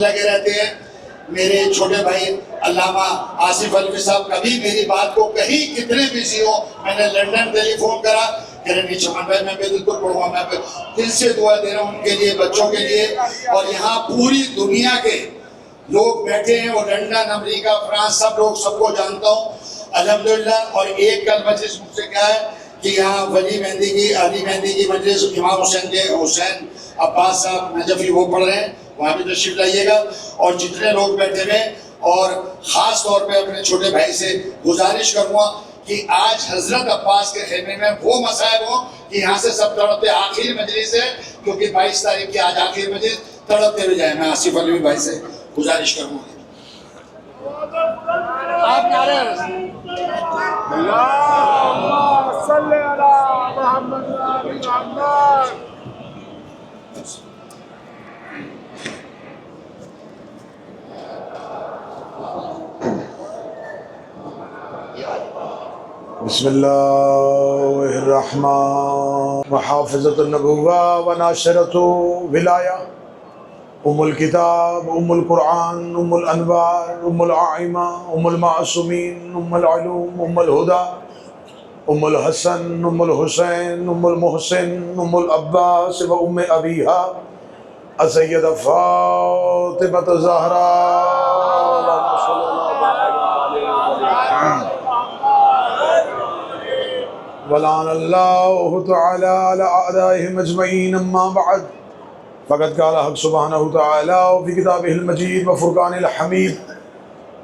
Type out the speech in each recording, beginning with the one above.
لگے رہتے ہیں۔ میرے چھوٹے بھائی علامہ آصف الوی صاحب کبھی میری بات کو کہیں کتنے بزی ہو، میں نے لندن ٹیلی فون کرا، کہہ رہے نہیں چمن بھائی میں بالکل پڑھوں گا، میں دل سے دعا دے رہا ہوں ان کے لیے، بچوں کے لیے۔ اور یہاں پوری دنیا کے لوگ بیٹھے ہیں، اور لندن، امریکہ، فرانس، سب لوگ سب کو جانتا ہوں الحمدللہ۔ اور ایک کل مجلس مجھ سے کیا ہے کہ یہاں علی مہندی کی مجلس امام حسین کے حسین عباس صاحب نجفی وہ پڑھ رہے ہیں، وہاں بھی تشریف لائیے گا۔ اور جتنے لوگ بیٹھے ہوئے، اور خاص طور پہ اپنے چھوٹے بھائی سے گزارش کروں گا کہ آج حضرت عباس کے خیمے میں وہ مصائب ہوں کہ یہاں سے سب تڑپتے، آخری مجلس ہے کیونکہ 22 تاریخ کی آج آخری مجلس، تڑپتے ہوئے جائیں۔ میں آصف الوی بھائی سے گزارش کروں گا۔ آپ نعرے اللہم صلی علی محمد و آل محمد۔ بسم اللہ الرحمن وحافظۃ النبوہ وناشرۃ ولایہ، ام الکتاب، ام القرآن، ام الانوار، ام الائمہ، ام المعصومین، ام العلوم، ام الہدیٰ، ام الحسن، ام الحسین، ام المحسن، ام العباس و ام ابیہا السیدہ فاطمہ الزہراء۔ ولعن اللہ تعالی علی اعدائہم اجمعین، اما بعد فقد قال حق سبحانہ تعالی فی کتابہ المجید و فرقان الحمید،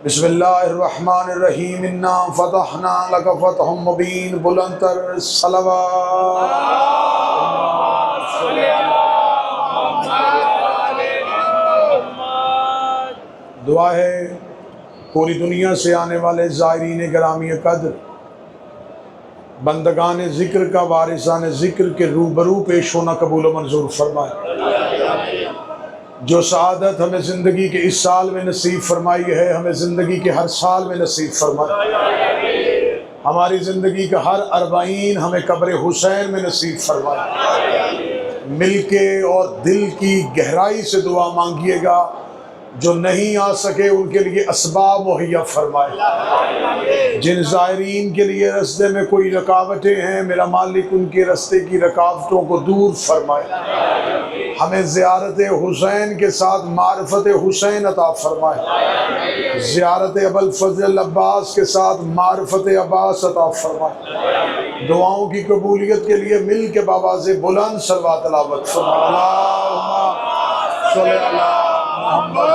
بسم اللہ الرحمن الرحیم، انا فتحنا لک فتحا مبین، بلند تر صلوات۔ دعا ہے پوری دنیا سے آنے والے زائرین گرامی قدر، بندگان ذکر کا، وارثان ذکر کے روبرو پیش ہونا قبول و منظور فرمائے۔ جو سعادت ہمیں زندگی کے اس سال میں نصیب فرمائی ہے، ہمیں زندگی کے ہر سال میں نصیب فرمائے۔ ہماری زندگی کا ہر 40 ہمیں قبر حسین میں نصیب فرمائے۔ مل کے اور دل کی گہرائی سے دعا مانگیے گا، جو نہیں آ سکے ان کے لیے اسباب مہیا فرمائے۔ جن زائرین کے لیے رستے میں کوئی رکاوٹیں ہیں، میرا مالک ان کے رستے کی رکاوٹوں کو دور فرمائے۔ ہمیں زیارت حسین کے ساتھ معرفت حسین عطا فرمائے۔ زیارت ابوالفضل عباس کے ساتھ معرفت عباس عطا فرمائے۔ دعاؤں کی قبولیت کے لیے مل کے بآواز بلند صلوات تلاوت فرمائے۔ اللہم صلی علی محمد۔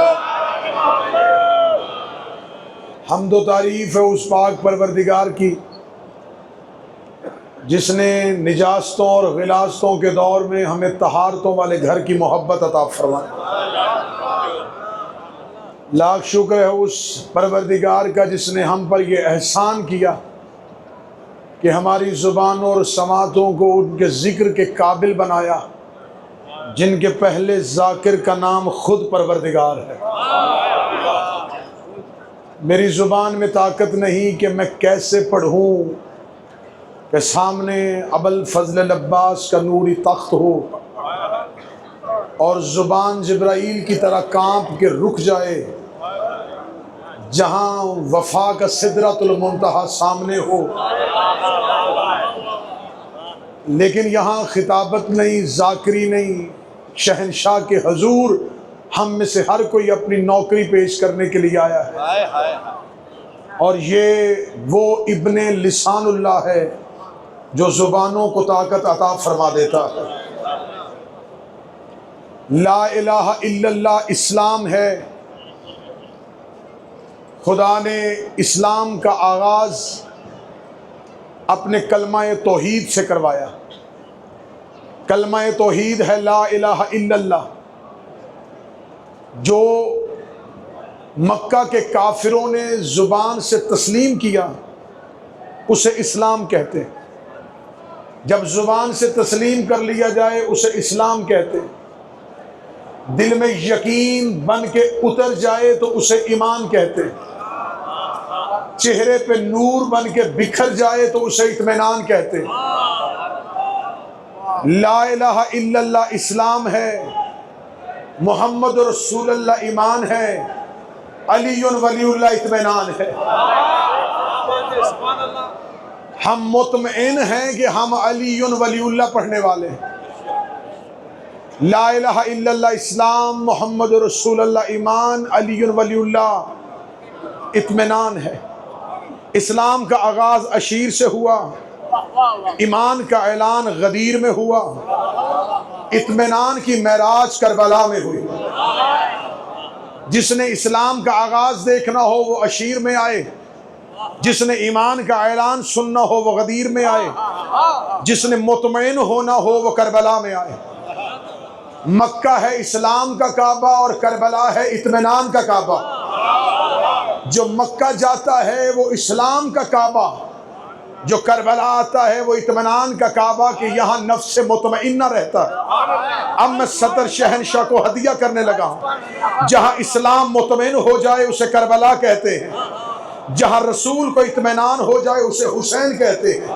حمد و تعریف ہے اس پاک پروردگار کی جس نے نجاستوں اور غلاستوں کے دور میں ہمیں طہارتوں والے گھر کی محبت عطا فرمائی۔ لاکھ شکر ہے اس پروردگار کا جس نے ہم پر یہ احسان کیا کہ ہماری زبانوں اور سماعتوں کو ان کے ذکر کے قابل بنایا جن کے پہلے ذاکر کا نام خود پروردگار ہے۔ میری زبان میں طاقت نہیں کہ میں کیسے پڑھوں کہ سامنے ابوالفضل عباس کا نوری تخت ہو اور زبان جبرائیل کی طرح کانپ کے رک جائے، جہاں وفا کا سدرۃ المنتہا سامنے ہو، لیکن یہاں خطابت نہیں، ذاکری نہیں، شہنشاہ کے حضور ہم میں سے ہر کوئی اپنی نوکری پیش کرنے کے لیے آیا ہے، اور یہ وہ ابن لسان اللہ ہے جو زبانوں کو طاقت عطا فرما دیتا ہے۔ لا الہ الا اللہ اسلام ہے۔ خدا نے اسلام کا آغاز اپنے کلمہ توحید سے کروایا۔ کلمہ توحید ہے لا الہ الا اللہ، جو مکہ کے کافروں نے زبان سے تسلیم کیا اسے اسلام کہتے ہیں۔ جب زبان سے تسلیم کر لیا جائے اسے اسلام کہتے ہیں۔ دل میں یقین بن کے اتر جائے تو اسے ایمان کہتے ہیں۔ چہرے پہ نور بن کے بکھر جائے تو اسے اطمینان کہتے ہیں۔ لا الہ الا اللہ اسلام ہے، محمد رسول اللہ ایمان ہے، علی ولی اللہ اطمینان ہے۔ ہم مطمئن ہیں کہ ہم علی ولی اللہ پڑھنے والے ہیں۔ لا الہ الا اللہ اسلام، محمد رسول اللہ ایمان، علی ولی اللہ اطمینان ہے۔ اسلام کا آغاز عشیر سے ہوا، ایمان کا اعلان غدیر میں ہوا، اطمینان کی معراج کربلا میں ہوئی۔ جس نے اسلام کا آغاز دیکھنا ہو وہ عشیر میں آئے، جس نے ایمان کا اعلان سننا ہو وہ غدیر میں آئے، جس نے مطمئن ہونا ہو وہ کربلا میں آئے۔ مکہ ہے اسلام کا کعبہ اور کربلا ہے اطمینان کا کعبہ۔ جو مکہ جاتا ہے وہ اسلام کا کعبہ، جو کربلا آتا ہے وہ اطمینان کا کعبہ کہ یہاں نفس مطمئنہ رہتا ہے۔ اب میں صدر شہنشاہ کو ہدیہ کرنے لگا ہوں۔ جہاں اسلام مطمئن ہو جائے اسے کربلا کہتے ہیں، جہاں رسول کو اطمینان ہو جائے اسے حسین کہتے ہیں،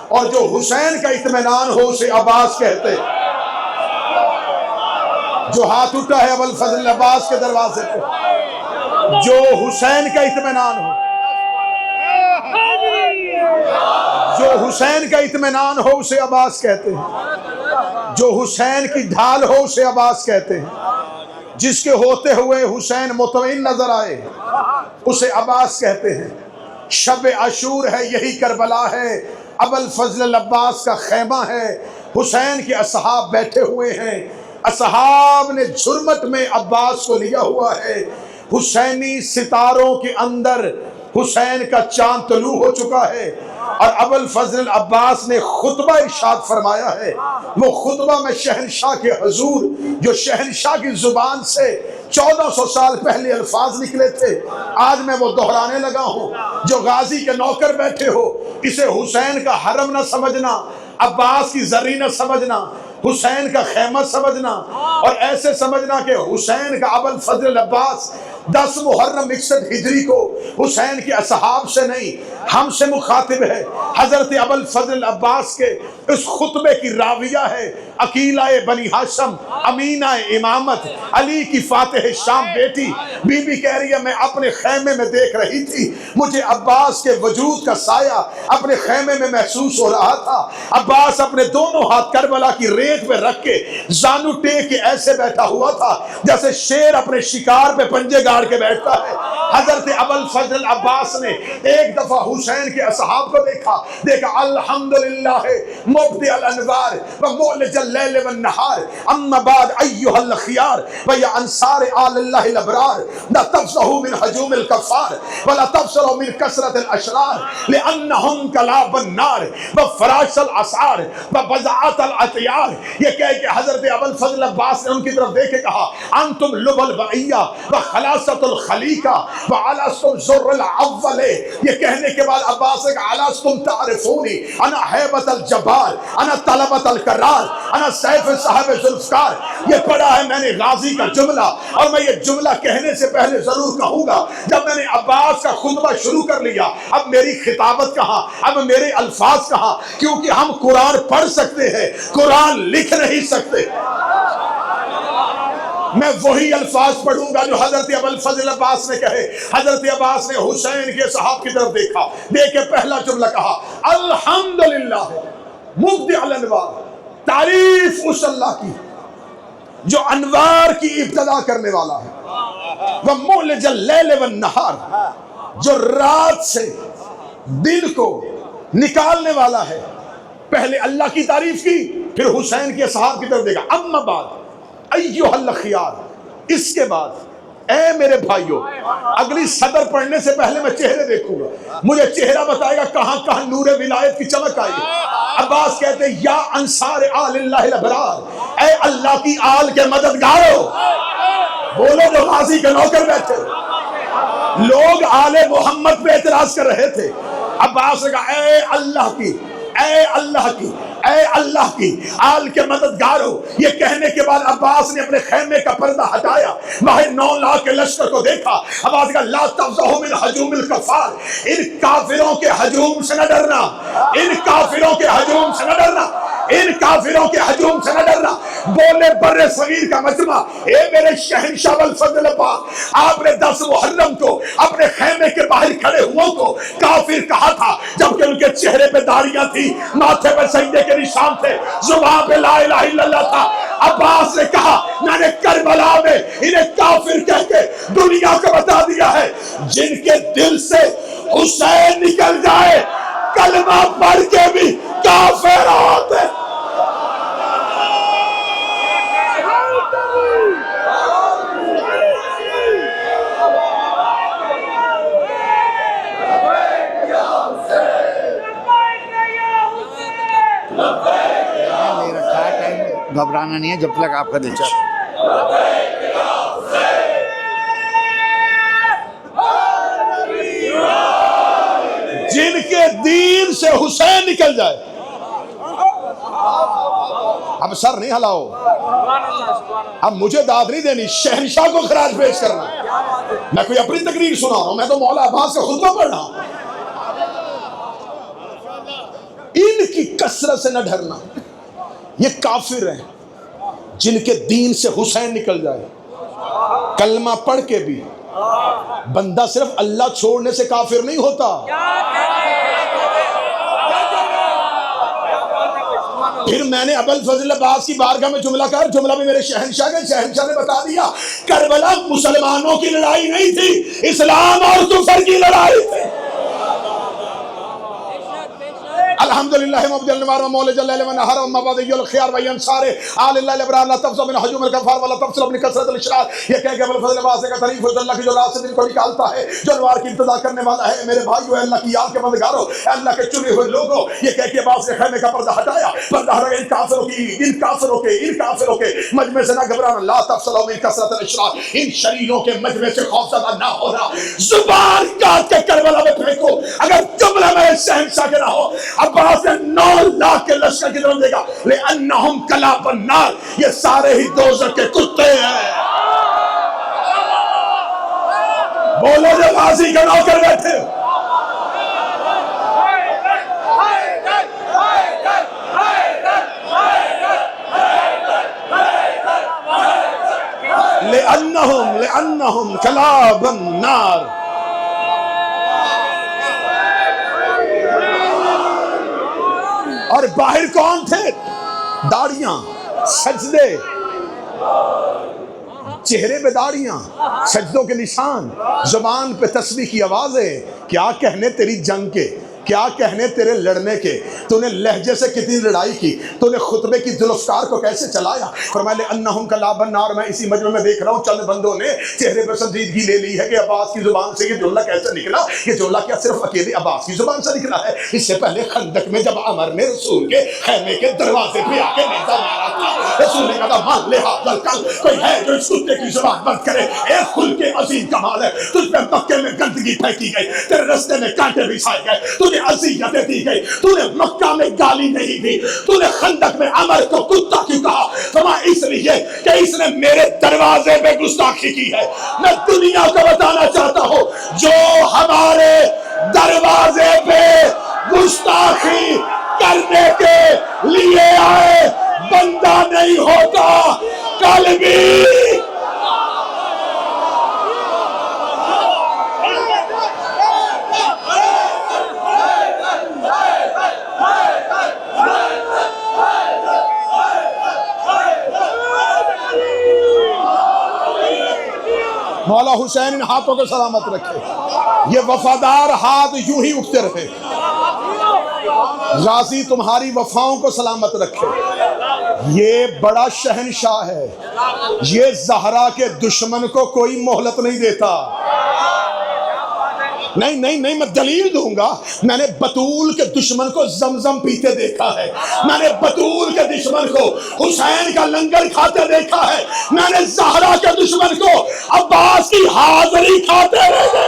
اور جو حسین کا اطمینان ہو اسے عباس کہتے ہیں۔ جو ہاتھ اٹھا ہے ابوالفضل عباس کے دروازے پہ، جو حسین کا اطمینان ہو، جو حسین کا اطمینان ہو اسے عباس کہتے ہیں، جو حسین کی ڈھال ہو اسے عباس کہتے ہیں، جس کے ہوتے ہوئے حسین مطمئن نظر آئے اسے عباس کہتے ہیں۔ شب عاشور ہے، یہی کربلا ہے، ابوالفضل عباس کا خیمہ ہے، حسین کے اصحاب بیٹھے ہوئے ہیں، اصحاب نے جھرمٹ میں عباس کو لیا ہوا ہے۔ حسینی ستاروں کے اندر حسین کا چاند طلوع ہو چکا ہے، اور ابوالفضل عباس نے خطبہ ارشاد فرمایا ہے۔ وہ خطبہ میں شہنشاہ کے حضور، جو شہنشاہ کی زبان سے 1400 سال پہلے الفاظ نکلے تھے، آج میں وہ دہرانے لگا ہوں۔ جو غازی کے نوکر بیٹھے ہو، اسے حسین کا حرم نہ سمجھنا، عباس کی زری نہ سمجھنا، حسین کا خیمہ سمجھنا، اور ایسے سمجھنا کہ حسین کا ابوالفضل عباس 10 محرم 61 ہجری کو حسین کے اصحاب سے نہیں ہم سے مخاطب ہے۔ حضرت ابوالفضل عباس کے اس خطبے کی راویہ ہے عقیلہ بنی ہاشم، امینہ امامت، علی کی فاتح شام بیٹی۔ بی بی کہہ رہی ہے میں اپنے خیمے میں دیکھ رہی تھی، مجھے عباس کے وجود کا سایہ اپنے خیمے میں محسوس ہو رہا تھا۔ عباس اپنے دونوں ہاتھ کربلا کی ریت پہ رکھ کے زانو ٹیک کے ایسے بیٹھا ہوا تھا جیسے شیر اپنے شکار پہ پنجے گاڑ کے بیٹھتا ہے۔ حضرت ابوالفضل عباس نے ایک دفعہ حسین کے اصحاب کو دیکھا الحمدللہ مبدع الانوار ومولج اللیل والنہار اما بعد ایھا الخیار ویا انصار آل اللہ الابرار لا تفزہوا من ہجوم الکفار ولا تفزروا من کثرت الاشرار لانہم کلاب النار وفراش الاسعار وبزعات الاطیار۔ یہ کہہ کہ حضرت ابوالفضل عباس نے ان کی طرف دیکھ کے کہا انتم لب البعیہ وخلاصۃ الخلیقہ وعلستم ذر الاول۔ یہ کہنے کے بعد عباس نے کہا علستم تعرفونی انا ہیبت الجبار انا طلبت القرار انا سیف صاحب ذوالفقار۔ یہ پڑھا ہے میں نے غازی کا جملہ، اور میں یہ جملہ کہنے سے پہلے ضرور کہوں گا جب میں نے عباس کا خطبہ شروع کر لیا اب میری خطابت کہاں، اب میرے الفاظ کہاں، کیونکہ ہم قرآن پڑھ سکتے ہیں قرآن لکھ نہیں سکتے۔ میں وہی الفاظ پڑھوں گا جو حضرت ابوالفضل عباس نے کہے۔ حضرت عباس نے حسین کے صحاب کی طرف دیکھا، دیکھ کے پہلا جملہ کہا الحمدللہ مبدع الانوار، تعریف اس اللہ کی جو انوار کی ابتدا کرنے والا ہے، ومولج اللیل والنہار، جو رات سے دن کو نکالنے والا ہے۔ پہلے اللہ کی تعریف کی، پھر حسین کے صحاب کی طرف دیکھا۔ اما بعد ایھا الخیار، اس کے بعد اے میرے بھائیوں، اگلی صدر پڑھنے سے پہلے میں چہرے دیکھوں گا، مجھے چہرہ بتائے گا کہاں کہاں نور ولایت کی چمک آئی۔ عباس کہتے ہیں یا انصار آل اللہ الابرار، اے اللہ کی آل کے مددگاروں۔ بولو جو غازی کے نوکر بیٹھے، لوگ آل محمد پہ اعتراض کر رہے تھے۔ عباس نے کہا اے اللہ کی، اے اللہ کی، اے اللہ کی آل کے مددگاروں۔ یہ کہنے کے بعد عباس نے اپنے خیمے کا پردہ ہٹایا، باہر 9 لاکھ کے لشکر کو دیکھا۔ عباس کہا لا تفزہوا من ہجوم الکفار، ان کافروں کے ہجوم سے نہ ڈرنا، ان کافروں کے ہجوم سے نہ ڈرنا۔ ان کافروں کے ہجوم سے نہ ڈرنا. بولے بر صغیر کا مجمع، اے میرے شہنشاہ والفضل پاک، آپ نے 10 محرم کو اپنے خیمے کے باہر کھڑے ہوا کو کافر کہا تھا، جبکہ ان کے چہرے پہ داڑیاں تھی، ماتھے پہ سجدے کے نشان تھے، زبان پہ لا الہ الا اللہ تھا. عباس نے کہا میں نے کربلا میں انہیں کافر کہہ کے دنیا کو بتا دیا ہے. جن کے دل سے حسین نکل جائے کلمہ پڑھ کے بھی کافر ہوتے. گھبرانا نہیں ہے جب تک آپ کا دل چاہے. جن کے دین سے حسین نکل جائے. اب سر نہیں ہلاؤ، اب مجھے داد نہیں دینی، شہنشاہ کو خراج پیش کرنا. میں کوئی اپنی تقریر سنا رہا ہوں، میں تو مولا عباس کا خطبہ پڑھ رہا ہوں. ان کی کثرت سے نہ ڈرنا. یہ کافر ہیں جن کے دین سے حسین نکل جائے. کلمہ پڑھ کے بھی بندہ صرف اللہ چھوڑنے سے کافر نہیں ہوتا. پھر میں نے ابوالفضل عباس کی بارگاہ میں جملہ کہا، جملہ بھی میرے شہنشاہ کا، شہنشاہ نے بتا دیا کربلا مسلمانوں کی لڑائی نہیں تھی، اسلام اور کفر کی لڑائی تھی. الحمدللہ مبدل نوار و مولج اللہ من نہر و مبادی الخیار و ینصار آل اللہ الابرار لا تفضل من حجوم الکفار ولا تفضل من کثرت الاشرار. یہ کہہ کہ ابوالفضل عباس کا تعریف ہے اللہ کی جو راہ سے دل کو نکالتا ہے، جو انوار کی ابتدا کرنے والا ہے. میرے بھائیو، اللہ کی یاد کے بندگاروں، اللہ کے چنے ہوئے لوگوں، یہ کہہ کہ عباس نے خیمے کا پردہ ہٹایا، پردہ ہٹا ان کافروں کے مجمع سے نہ گھبرانا. لا تفضل من کثرت الاشرار، ان شریروں کے مجمع سے خوفزدہ نہ ہونا. زبان کاٹ کے کربلا میں پھینکو اگر جملہ میرے شہنشاہ کے نہ ہو. عباس نے 9 لاکھ کے لشکر کی طرف دے گا. لِأَنَّهُمْ كَلَابُ النَّارِ، یہ سارے ہی دوزخ کے کتے ہیں. بولو جو غازی کے نوکر بیٹھے. لِأَنَّهُمْ كَلَابُ النَّارِ. اور باہر کون تھے؟ داڑیاں، سجدے، چہرے پہ داڑیاں، سجدوں کے نشان، زبان پہ تسبیح کی آوازیں. کیا کہنے تیری جنگ کے، کیا کہنے تیرے لڑنے کے. تو نے لہجے سے کتنی لڑائی کی، تو نے خطبے کی ذوالفقار کو کیسے چلایا. فرمایا لِأَنَّهُمْ كَلَابُ النَّارِ. میں اسی مجمع میں دیکھ رہا ہوں چند بندوں نے چہرے پر سنجیدگی لے لی ہے کہ عباس کی زبان سے یہ جملہ کیسے نکلا. یہ جملہ کیا صرف اکیلے عباس کی زبان سے نکلا ہے؟ اس سے پہلے خندق میں جب عمر نے رسول کے خیمے کے دروازے پہ آ کے نیزہ مارا تھا، رسول نے کہا مان لے حاضر کل کوئی ہے جو اس کتے کی زبان بند کرے. اے خل کے عظیم کمال ہے، تجھ پہ مکے میں گندگی پھینکی گئی، تیرے رستے میں کانٹے بچھائے گئے، تجھے اذیتیں دی گئی، تو نے مکہ میں گالی نہیں دی، تو نے خندق میں عمر کو کتا کیوں کہا؟ فرمایا اس لیے کہ اس نے میرے دروازے پہ گستاخی کی ہے. میں دنیا کو بتانا چاہتا ہوں جو ہمارے دروازے پہ گستاخی کرنے کے لیے آئے بندہ نہیں ہوتا. کل بھی مولا حسین ان ہاتھوں کو سلامت رکھے. یہ وفادار ہاتھ یوں ہی اٹھتے رہے. غازی تمہاری وفاؤں کو سلامت رکھے. یہ بڑا شہنشاہ ہے، یہ زہرا کے دشمن کو کوئی مہلت نہیں دیتا. نہیں میں دلیل دوں گا. میں نے بطول کے دشمن کو زمزم پیتے دیکھا ہے، میں نے بطول کے دشمن کو حسین کا لنگر کھاتے دیکھا ہے، میں نے زہرا کے دشمن کو عباس کی حاضری کھاتے دیکھا.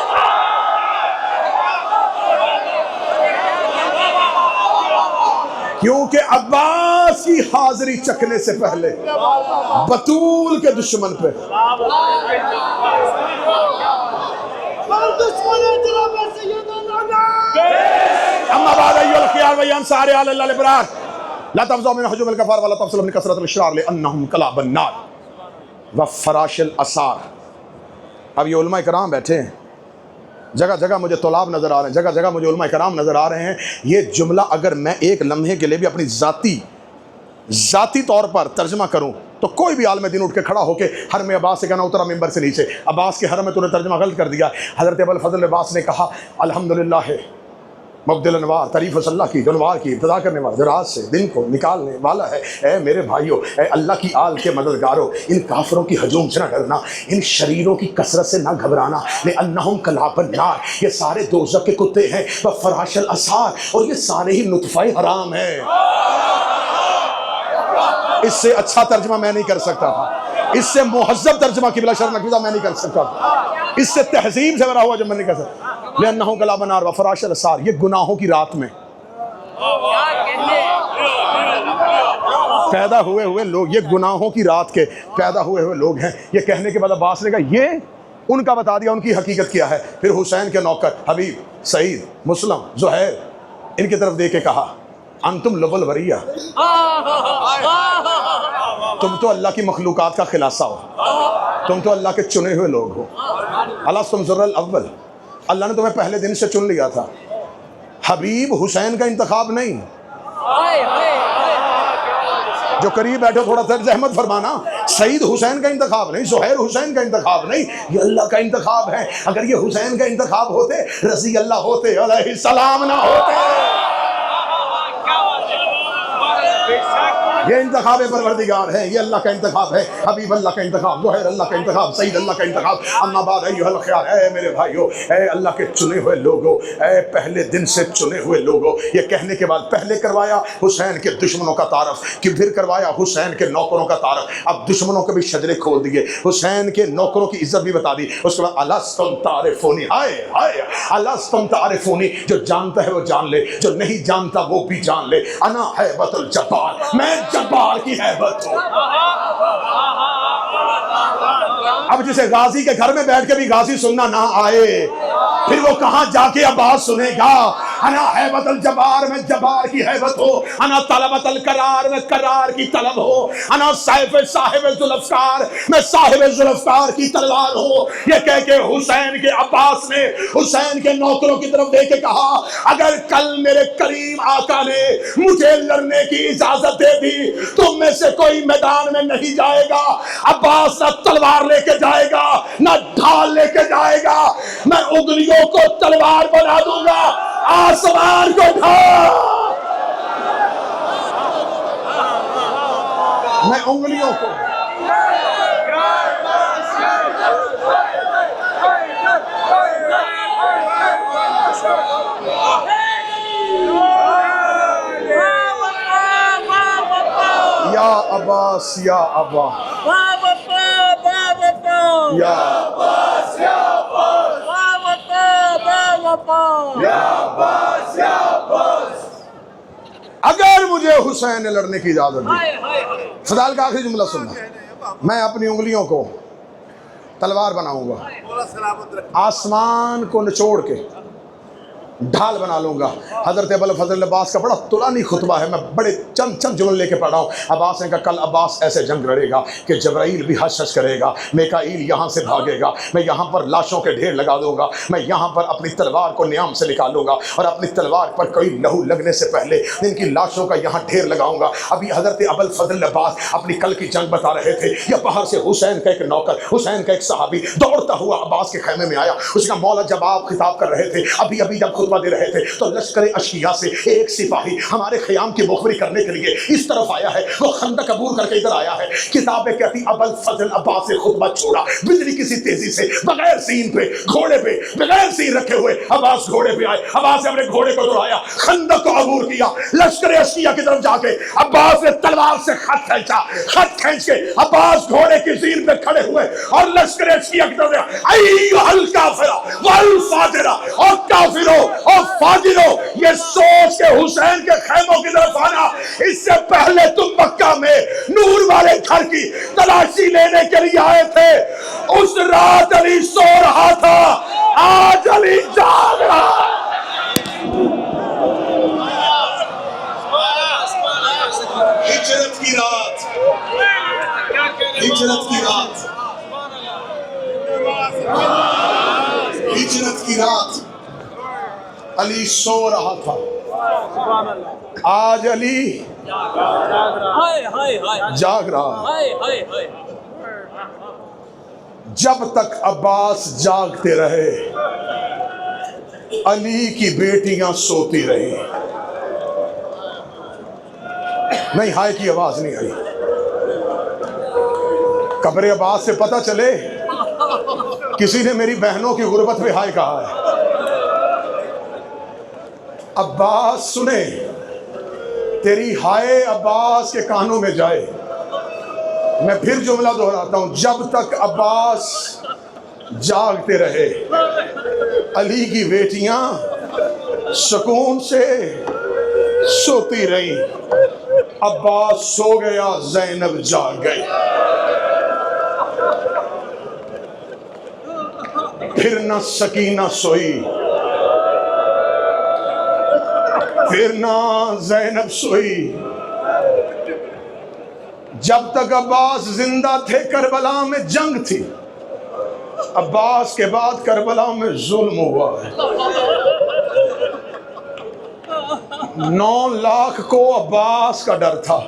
کیونکہ عباس کی حاضری چکھنے سے پہلے بطول کے دشمن پہ اما بعد ایو الخیار و ینصار آل اللہ الابرار. لا تفزعوا من هجوم الكفار ولا تفصلوا من كثرة الاشرار لانهم كلاب النار وفراش الاسار. اب یہ علماء کرام بیٹھے ہیں، جگہ جگہ مجھے طلاب نظر آ رہے ہیں، جگہ جگہ مجھے علماء کرام نظر آ رہے ہیں. یہ جملہ اگر میں ایک لمحے کے لیے بھی اپنی ذاتی طور پر ترجمہ کروں تو کوئی بھی عالم دین اٹھ کے کھڑا ہو کے حرم عباس سے کہنا اترا ممبر سے نیچے، عباس کے حرم میں تو نے ترجمہ غلط کر دیا. حضرت ابوالفضل عباس نے کہا الحمدللہ ہے مبدل انوار، تعریف صلی اللہ کی جو انوار کی ابتدا کرنے والا، جو رات سے دن کو نکالنے والا ہے. اے میرے بھائیوں، اے اللہ کی آل کے مددگاروں، ان کافروں کی ہجوم سے نہ ڈرنا، ان شریروں کی کثرت سے نہ گھبرانا. لأنہم کلاب النار، یہ سارے دوزخ کے کتے ہیں. وفراش الاسار، اور یہ سارے ہی نطفہ حرام ہیں. اس سے اچھا ترجمہ میں نہیں کر سکتا تھا، اس سے مہذب ترجمہ قبلہ شرع نقویزہ میں نہیں کر سکتا تھا، اس سے تہذیب سے بھرا ہوا جو میں نہیں کر سکتا. لأنہم کلاب النار وفراش الاسار، یہ گناہوں کی رات میں پیدا ہوئے لوگ، یہ گناہوں کی رات کے پیدا ہوئے لوگ ہیں. یہ کہنے کے بعد عباس نے کہا یہ ان کا بتا دیا ان کی حقیقت کیا ہے. پھر حسین کے نوکر حبیب، سعید، مسلم، زہیر، ان کی طرف دیکھ کے کہا انتم لب الوریہ، تم تو اللہ کی مخلوقات کا خلاصہ ہو، تم تو اللہ کے چنے ہوئے لوگ ہو. الستم ذر الاول، اللہ نے تمہیں پہلے دن سے چن لیا تھا. حبیب حسین کا انتخاب نہیں. جو قریب بیٹھے تھوڑا سا زحمت فرمانا، سعید حسین کا انتخاب نہیں، زہیر حسین کا انتخاب نہیں، یہ اللہ کا انتخاب ہے. اگر یہ حسین کا انتخاب ہوتے، رضی اللہ ہوتے، علیہ السلام نہ ہوتے. یہ انتخاب پروردگار ہے، یہ اللہ کا انتخاب ہے. حبیب اللہ کا انتخاب، زہیر اللہ کا انتخاب، سعید اللہ کا انتخاب. اما بعد ایھا الخیار، اے میرے بھائیو، اے اللہ کے چنے ہوئے لوگو، اے پہلے دن سے چنے ہوئے لوگو. یہ کہنے کے بعد پہلے کروایا حسین کے دشمنوں کا تعارف، کہ پھر کروایا حسین کے نوکروں کا تعارف. اب دشمنوں کے بھی شجرے کھول دیے، حسین کے نوکروں کی عزت بھی بتا دی. اس کے بعد الستم تعرفونی، ہائے ہائے الستم تعرفونی، جو جانتا ہے وہ جان لے، جو نہیں جانتا وہ بھی جان لے. انا ہیبت الجبار، میں جبار کی ہیبت ہوں. اب جسے غازی کے گھر میں بیٹھ کے بھی غازی سننا نہ آئے، پھر وہ کہاں جا کے عباس سنے گا. انا ہیبت الجبار، میں جبار کی ہیبت ہو. انا طلبت القرار، میں قرار کی طلب ہو. انا صاحب ذوالفقار، میں صاحب ذوالفقار کی تلوار ہو. یہ کہہ کے حسین کے عباس نے حسین کے نوکروں کی طرف دیکھ کے کہا اگر کل میرے کریم آقا نے مجھے لڑنے کی اجازت دے دی، تم میں سے کوئی میدان میں نہیں جائے گا. عباس نہ تلوار لے کے جائے گا، نہ ڈھال لے کے جائے گا، میں انگلیوں کو تلوار بنا دوں گا، آسمان کو ڈھال. میں انگلیوں کو یا عباس یا ابا، یا عباس یا عباس، یا عباس. اگر مجھے حسین نے لڑنے کی اجازت دی، فضائل کا آخری جملہ سننا، میں اپنی انگلیوں کو تلوار بناؤں گا، آسمان کو نچوڑ کے ڈھال بنا لوں گا. حضرت ابوالفضل عباس کا بڑا طولانی خطبہ ہے، میں بڑے چند جمل لے کے پڑھ رہا ہوں. عباس نے کہا کل عباس ایسے جنگ لڑے گا کہ جبرائیل بھی حش حش کرے گا، میکائیل یہاں سے بھاگے گا، میں یہاں پر لاشوں کے ڈھیر لگا دوں گا، میں یہاں پر اپنی تلوار کو نیام سے نکالوں گا اور اپنی تلوار پر کوئی لہو لگنے سے پہلے ان کی لاشوں کا یہاں ڈھیر لگاؤں گا. ابھی حضرت ابوالفضل عباس اپنی کل کی جنگ بتا رہے تھے، یا باہر سے حسین کا ایک نوکر، حسین کا ایک صحابی دوڑتا ہوا عباس کے خیمے میں آیا. اس کا مولا جب آپ خطاب کر رہے تھے، ابھی جب خطبہ دے رہے تھے، تو لشکر اشکیا سے ایک سپاہی ہمارے خیام کی مخبری کرنے کے لیے اس طرف آیا ہے. وہ خندق عبور کر کے ادھر آیا ہے. کتابیں کہتی ابوالفضل عباس سے خطبہ چھوڑا، بجلی کسی تیزی سے بغیر سین پہ گھوڑے پہ بغیر سین رکھے ہوئے عباس گھوڑے پہ آئے. عباس نے اپنے گھوڑے کو دوڑایا، خندق کو عبور کیا. لشکر اشکیا کی طرف جا کے عباس نے تلوار سے خط کھینچا. خط کھینچ کے عباس گھوڑے کی زین پہ کھڑے ہوئے اور لشکر اشکیا کی طرف ایھا الکافرہ والفاجرہ، اور کافروں اور فاجروں، یہ سوچ کے حسین کے خیموں کی طرف آنا، اس سے پہلے تم مکہ میں نور والے گھر کی تلاشی لینے کے لیے آئے تھے. اس رات علی سو رہا تھا، آج علی جاگ رہا. ہجرت کی رات، ہجرت کی رات علی سو رہا تھا، آج علی جاگ رہا ہے۔ جب تک عباس جاگتے رہے علی کی بیٹیاں سوتی رہی۔ نہیں، ہائے کی آواز نہیں آئی۔ قبر عباس سے پتہ چلے کسی نے میری بہنوں کی غربت پہ ہائے کہا ہے۔ عباس سنے، تیری ہائے عباس کے کانوں میں جائے۔ میں پھر جملہ دہراتا ہوں، جب تک عباس جاگتے رہے علی کی بیٹیاں سکون سے سوتی رہی۔ عباس سو گیا، زینب جاگ گئی۔ پھر نہ سکینہ سوئی، پھر نہ زینب سوئی۔ جب تک عباس زندہ تھے کربلا میں جنگ تھی، عباس کے بعد کربلا میں ظلم ہوا ہے۔ 9 لاکھ کو عباس کا ڈر تھا،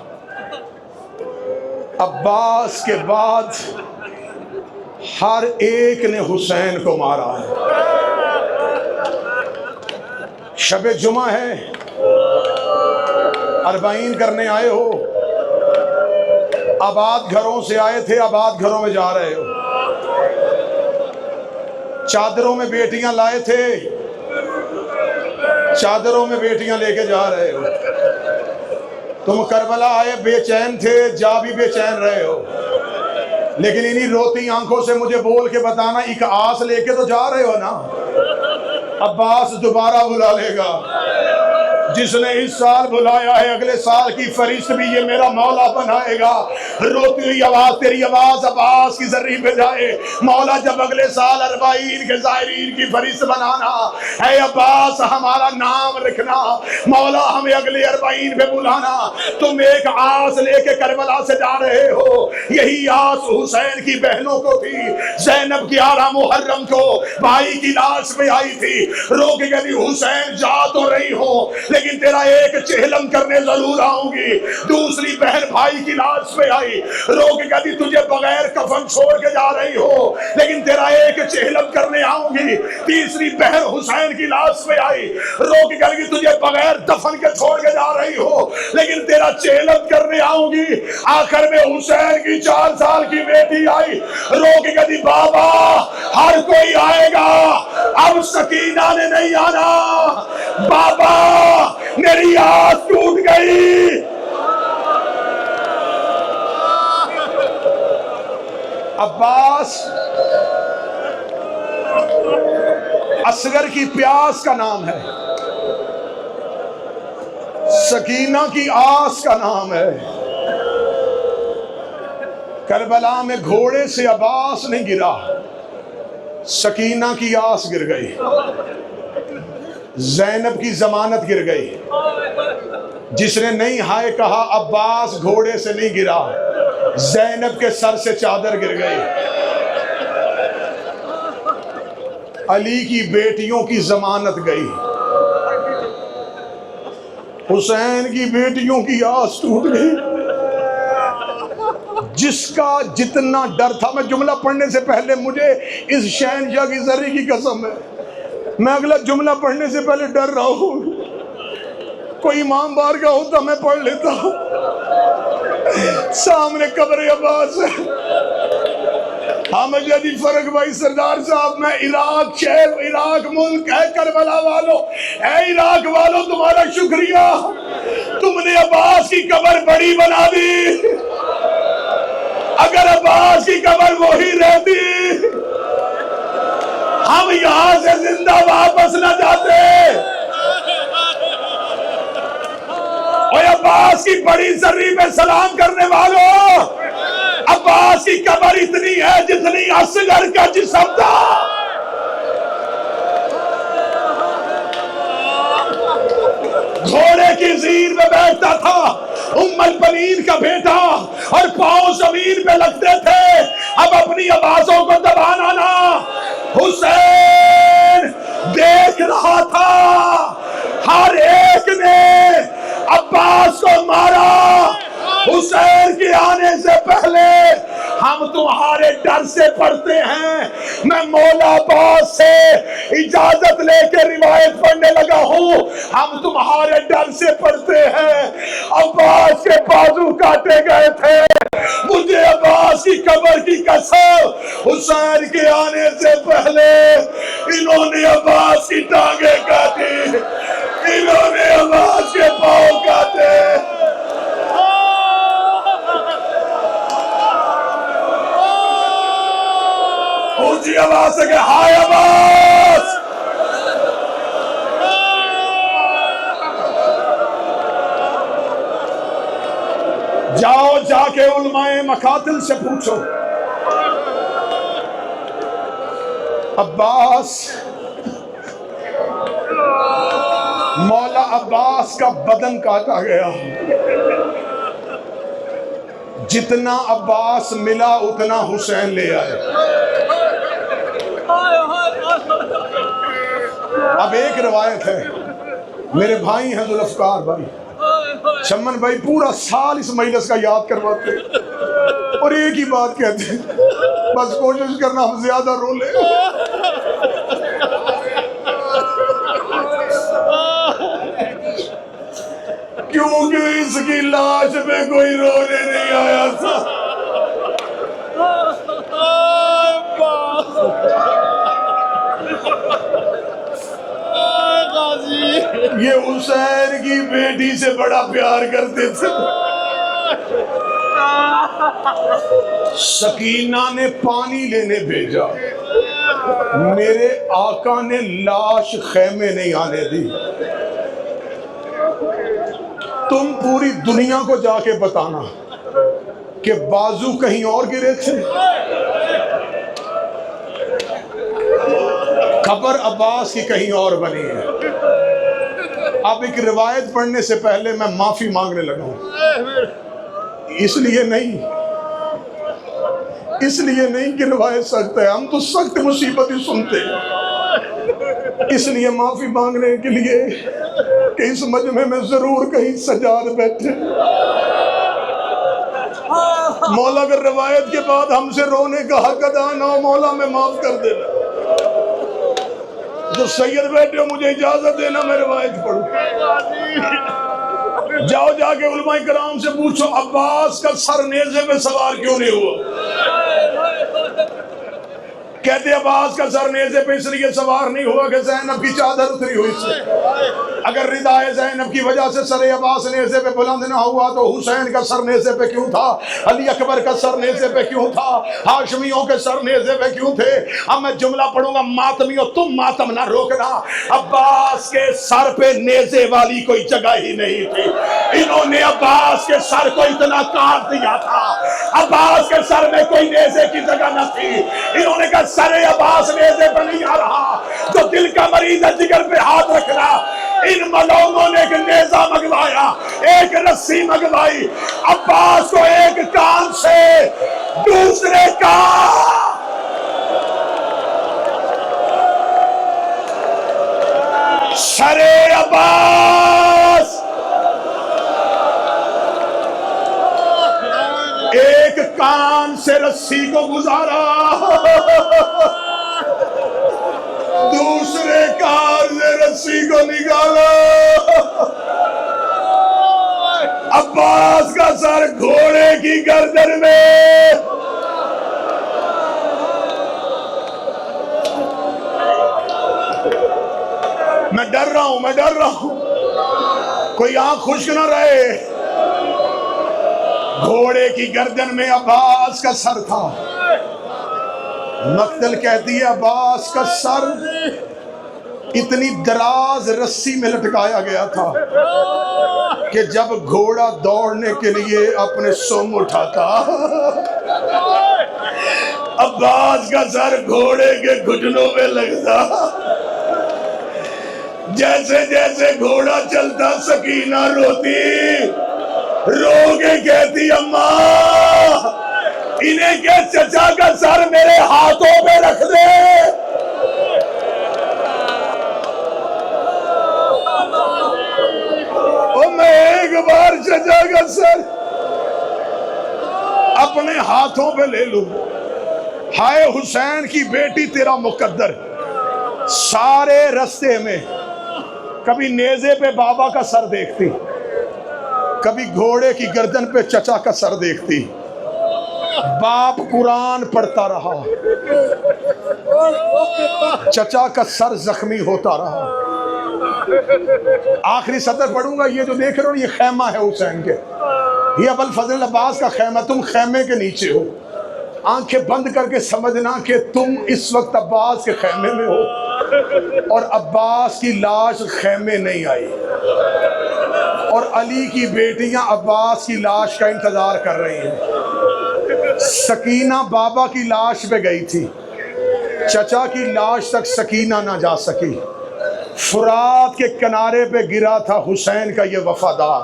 عباس کے بعد ہر ایک نے حسین کو مارا ہے۔ شب جمعہ ہے، 40 کرنے آئے ہو، آباد گھروں سے آئے تھے، آباد گھروں میں جا رہے ہو۔ چادروں میں بیٹیاں لائے تھے، چادروں میں بیٹیاں لے کے جا رہے ہو۔ تم کربلا آئے بے چین تھے، جا بھی بے چین رہے ہو، لیکن انہی روتی آنکھوں سے مجھے بول کے بتانا، ایک آس لے کے تو جا رہے ہو نا؟ عباس دوبارہ بلا لے گا۔ جس نے اس سال بلایا ہے اگلے سال کی فہرست بھی یہ میرا مولا بنائے گا۔ روتی ہوئی آواز، تیری آواز عباس کی ذریعے پہ جائے، مولا جب اگلے سال 40 کے زائرین کی فہرست بنانا، اے عباس ہمارا نام رکھنا، مولا ہمیں اگلے 40 پہ بلانا۔ تم ایک آس لے کے کربلا سے جا رہے ہو، یہی آس حسین کی بہنوں کو تھی۔ زینب 11 محرم کو بھائی کی لاش پہ آئی تھی، رو کے کہتی حسین جا تو رہی ہو لیکن تیرا ایک چہلم کرنے ضرور آؤں گی۔ دوسری بہن بھائی کی لاش پہ آئی، رو کے کہتی تجھے بغیر کفن چھوڑ کے جا رہی ہو لیکن تیرا ایک چہلم کرنے آؤں گی۔ تیسری بہن حسین کی لاش پہ آئی، رو کے کہتی تجھے بغیر دفن کے چھوڑ کے جا رہی ہو لیکن تیرا چہلم کرنے آؤں گی۔ آخر میں حسین کی 4 سال کی بیٹی آئی، رو کے کہتی بابا ہر کوئی آئے گا، اب سکینہ نے نہیں آنا، بابا میری آس ٹوٹ گئی۔ عباس اصغر کی پیاس کا نام ہے، سکینہ کی آس کا نام ہے۔ کربلا میں گھوڑے سے عباس نہیں گرا، سکینہ کی آس گر گئی، زینب کی ضمانت گر گئی۔ جس نے نہیں ہائے کہا عباس گھوڑے سے نہیں گرا، زینب کے سر سے چادر گر گئی۔ علی کی بیٹیوں کی ضمانت گئی، حسین کی بیٹیوں کی آس ٹوٹ گئی۔ جس کا جتنا ڈر تھا، میں جملہ پڑھنے سے پہلے مجھے اس شہنشاہ کی ذرے کی قسم ہے، میں اگلا جملہ پڑھنے سے پہلے ڈر رہا ہوں۔ کوئی امام بارگاہ ہوتا میں پڑھ لیتا، سامنے قبر عباس ہے۔ حامد جدید فرق بھائی سردار صاحب، میں عراق شہر، عراق ملک ہے، کربلا والو، اے عراق والو تمہارا شکریہ، تم نے عباس کی قبر بڑی بنا دی۔ اگر عباس کی قبر وہی رہتی ہم یہاں سے زندہ واپس نہ جاتے۔ اور عباس کی بڑی ذری میں سلام کرنے والوں، عباس کی قبر اتنی ہے جتنی اصغر کا جسم تھا۔ گھوڑے کی زیر میں بیٹھتا تھا، ام البنین کا بیٹا اور پاؤں زمین پہ لگتے تھے، اب اپنی آوازوں کو دبانا نا۔ حسین دیکھ رہا تھا ہر ایک نے عباس کو مارا، حسین کے آنے سے پہلے ہم تمہارے ڈر سے پڑھتے ہیں۔ میں مولا عباس سے اجازت لے کے روایت پڑھنے لگا ہوں، ہم تمہارے ڈر سے پڑھتے ہیں۔ عباس کے بازو کاٹے گئے تھے، مجھے عباس کی قبر کی قسم، حسین کے آنے سے پہلے انہوں نے عباس کی ٹانگیں کاٹی، انہوں نے عباس کے پاؤں کاٹے۔ اونچی آواز سے کہ ہائے عباس۔ جاؤ جا کے علماء مقاتل سے پوچھو، عباس، مولا عباس کا بدن کاٹا گیا، جتنا عباس ملا اتنا حسین لے آئے۔ اب ایک روایت ہے، میرے بھائی ہیں ذوالفقار بھائی، چمن بھائی پورا سال اس مجلس کا یاد کرواتے اور ایک ہی بات کہتے، بس کوشش کرنا ہم زیادہ رو لیں۔ کیونکہ اس کی لاش پہ کوئی رونے نہیں آیا تھا۔ یہ حسین کی بیٹی سے بڑا پیار کرتے تھے۔ سکینہ نے پانی لینے بھیجا، میرے آقا نے لاش خیمے نہیں آنے دی۔ تم پوری دنیا کو جا کے بتانا کہ بازو کہیں اور گرے تھے، قبر عباس کی کہیں اور بنی ہے۔ اب ایک روایت پڑھنے سے پہلے میں معافی مانگنے لگا ہوں، اس لیے نہیں کہ روایت سخت ہے، ہم تو سخت مصیبت ہی سنتے ہیں، اس لیے معافی مانگنے کے لیے کہ اس مجمع میں ضرور کہیں سجاد بیٹھے۔ مولا اگر روایت کے بعد ہم سے رونے کا حق ادا نہ ہو، مولا میں معاف کر دینا۔ جو سید بیٹھے ہو مجھے اجازت دینا میں روایت پڑھوں۔ جاؤ جا کے علماء کرام سے پوچھو عباس کا سر نیزے پہ سوار کیوں نہیں ہوا؟ کہتے عباس کا سر نیزے پہ اس لیے سوار نہیں ہوا کہ زینب کی چادر اتری ہوئی سے۔ اگر ردائے زینب کی وجہ سے سر عباس نیزے پہ بلند نہ ہوا تو حسین کا سر نیزے پہ کیوں تھا؟ علی اکبر کا سر نیزے پہ کیوں تھا؟ ہاشمیوں کے سر نیزے پہ کیوں تھے؟ اب میں جملہ پڑھوں گا، ماتمیوں تم ماتم نہ روکنا، عباس کے سر پہ نیزے والی کوئی جگہ ہی نہیں تھی۔ انہوں نے عباس کے سر کو اتنا کاٹ دیا تھا، عباس کے سر میں کوئی نیزے کی جگہ نہ تھی۔ انہوں نے کہا سر عباس نیزے پہ نہیں آ رہا، جو دل کا مریض ہے جگر پہ ہاتھ رکھنا۔ ان ملعونوں نے ایک نیزہ منگوایا، ایک رسی منگوائی، عباس کو ایک کان سے دوسرے کان سر عباس ایک کان سے رسی کو گزارا، دوسرے کان سے رسی کو نکالا۔ عباس کا سر گھوڑے کی گردن میں، میں ڈر رہا ہوں کوئی آنکھ خشک نہ رہے۔ گھوڑے کی گردن میں عباس کا سر تھا۔ مقتل کہتی ہے عباس کا سر اتنی دراز رسی میں لٹکایا گیا تھا کہ جب گھوڑا دوڑنے کے لیے اپنے سم اٹھاتا، عباس کا سر گھوڑے کے گھٹنوں میں لگتا۔ جیسے جیسے گھوڑا چلتا سکینہ روتی، رو کے کہتی اماں انہیں کہ چچا کا سر میرے ہاتھوں پہ رکھ دے. میں ایک بار چچا کا سر اپنے ہاتھوں پہ لے لوں. ہائے حسین کی بیٹی تیرا مقدر. سارے رستے میں کبھی نیزے پہ بابا کا سر دیکھتی, کبھی گھوڑے کی گردن پہ چچا کا سر دیکھتی. باپ قرآن پڑھتا رہا, چچا کا سر زخمی ہوتا رہا. آخری سطر پڑھوں گا. یہ جو دیکھ رہے ہو یہ خیمہ ہے حسین کے, یہ ابو الفضل عباس کا خیمہ. تم خیمے کے نیچے ہو. آنکھیں بند کر کے سمجھنا کہ تم اس وقت عباس کے خیمے میں ہو اور عباس کی لاش خیمے نہیں آئی, اور علی کی بیٹیاں عباس کی لاش کا انتظار کر رہی ہیں. سکینہ بابا کی لاش پہ گئی تھی, چچا کی لاش تک سکینہ نہ جا سکی. فرات کے کنارے پہ گرا تھا حسین کا یہ وفادار.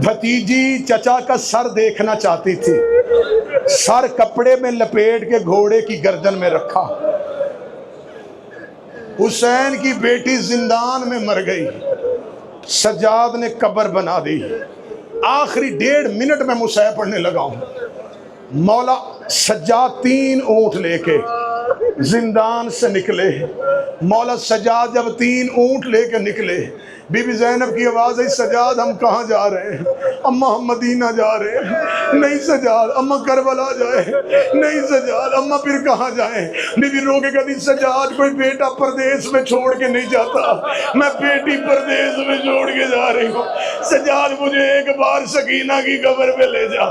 بھتیجی چچا کا سر دیکھنا چاہتی تھی, سر کپڑے میں لپیٹ کے گھوڑے کی گردن میں رکھا. حسین کی بیٹی زندان میں مر گئی, سجاد نے قبر بنا دی. آخری 1.5 منٹ میں مصحف پڑھنے لگا ہوں. مولا سجاد 3 اونٹ لے کے زندان سے نکلے. مولا سجاد جب 3 اونٹ لے کے نکلے, بی بی زینب کی آواز ہے, سجاد ہم کہاں جا رہے ہیں؟ اماں ہم مدینہ جا رہے ہیں. نہیں سجاد. اماں کربلا جائے. نہیں سجاد. اماں پھر کہاں جائیں؟ بی بی رو کے کہتی سجاد کوئی بیٹا پردیس میں چھوڑ کے نہیں جاتا, میں بیٹی پردیس میں چھوڑ کے جا رہی ہوں. سجاد مجھے ایک بار سکینہ کی قبر پہ لے جا.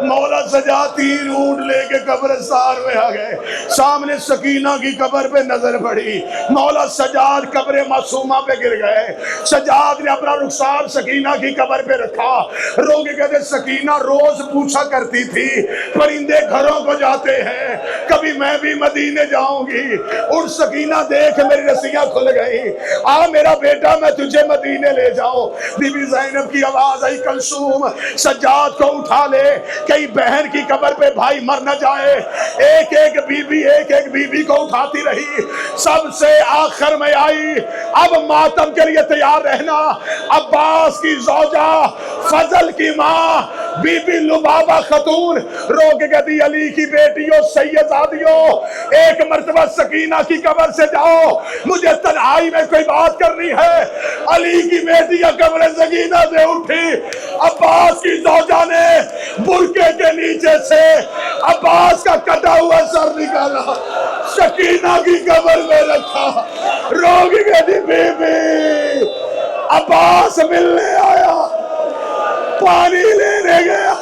مولا سجاد 3 اونٹ لے کے قبرستان میں آ گئے. سامنے سکینہ کی قبر پہ نظر پڑی. مولا سجاد قبر معصومہ پہ گر گئے. سجاد نے اپنا رخسار سکینہ کی قبر پہ رکھا. رو کے کہتے سکینہ روز پوچھا کرتی تھی پرندے گھروں کو جاتے ہیں, کبھی میں بھی مدینے جاؤں گی. اور سکینہ دیکھ میری رسیاں کھل گئی, آ میرا بیٹا میں تجھے مدینے لے جاؤں. بی بی زینب کی آواز آئی کلثوم سجاد کو اٹھا لے, کئی بہن کی قبر پہ بھائی مر نہ جائے. ایک ایک بی بی کو اٹھاتی رہی. سب سے آخر میں آئی, اب ماتم کے لیے تیار رہنا. عباس کی زوجہ فضل کی ماں بی بی لبابہ خاتون رو کے کہتی علی کی بیٹیوں سیدزادیوں ایک مرتبہ سکینہ کی قبر سے جاؤ, مجھے تنہائی میں کوئی بات کرنی ہے. علی کی بیٹیاں قبر سکینہ سے اٹھی. عباس کی زوجہ نے برقعے کے نیچے سے عباس کا کٹا ہوا سر نکالا, سکینہ کی قبر میں رکھا. رو کے کہتی بی بی عباس ملنے آیا, پانی لینے گیا.